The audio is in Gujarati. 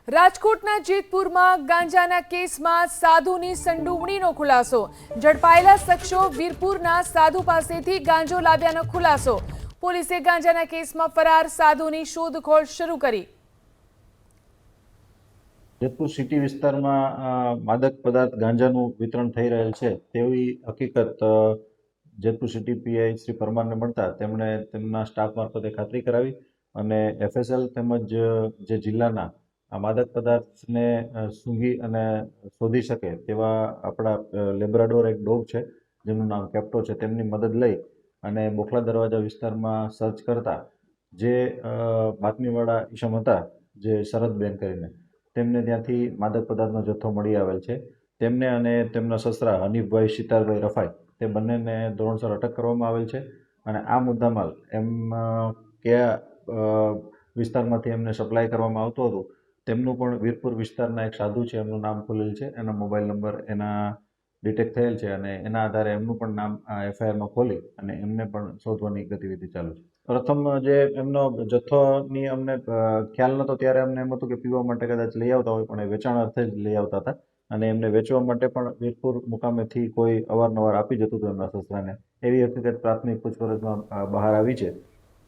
રાજકોટના જેતપુરમાં ગાંજાના કેસમાં સાધુની સંડોવણીનો ખુલાસો। ઝડપાયેલા શખ્સો વીરપુરના સાધુ પાસેથી ગાંજો લાવ્યાનો ખુલાસો। પોલીસે ગાંજાના કેસમાં ફરાર સાધુની શોધખોળ શરૂ કરી। જેતપુર સિટી વિસ્તારમાં માદક પદાર્થ ગાંજાનું વિતરણ થઈ રહેલ છે તેવી હકીકત જેતપુર સિટી પીઆઈ શ્રી પરમારને મળતા તેમણે તેમના સ્ટાફ મારફતે ખાતરી કરાવી અને એફએસએલ તેમજ જે જિલ્લાના આ માદક પદાર્થને સૂંઘી અને શોધી શકે તેવા આપણા લેબ્રાડોર એક ડોગ છે જેનું નામ કેપ્ટો છે તેમની મદદ લઈ અને બોખલા દરવાજા વિસ્તારમાં સર્ચ કરતા જે બાતમીવાળા ઈસમ હતા જે શરદબેન કરીને તેમને ત્યાંથી માદક પદાર્થનો જથ્થો મળી આવેલ છે। તેમને અને તેમના સસરા હનીફભાઈ સિતારભાઈ રફાઈ તે બંનેને ધોરણસર અટક કરવામાં આવેલ છે અને આ મુદ્દામાલ એમ કયા વિસ્તારમાંથી એમને સપ્લાય કરવામાં આવતો હતો તેમનું પણ વીરપુર વિસ્તારના એક સાધુ છે એમનું નામ ખુલેલ છે, એના મોબાઈલ નંબર એના ડિટેક્ટ થયેલ છે અને એના આધારે એમનું પણ નામ એફઆઈઆરમાં ખોલી અને એમને પણ શોધવાની ગતિવિધિ ચાલુ છે। પ્રથમ જે એમનો જથ્થોની અમને ખ્યાલ નહોતો ત્યારે અમને એમ હતું કે પીવા માટે કદાચ લઈ આવતા હોય પણ એ વેચાણ અર્થે જ લઈ આવતા હતા અને એમને વેચવા માટે પણ વીરપુર મુકામેથી કોઈ અવારનવાર આપી જતું હતું એમના સસરાને, એવી હકીકત પ્રાથમિક પૂછપરછમાં બહાર આવી છે।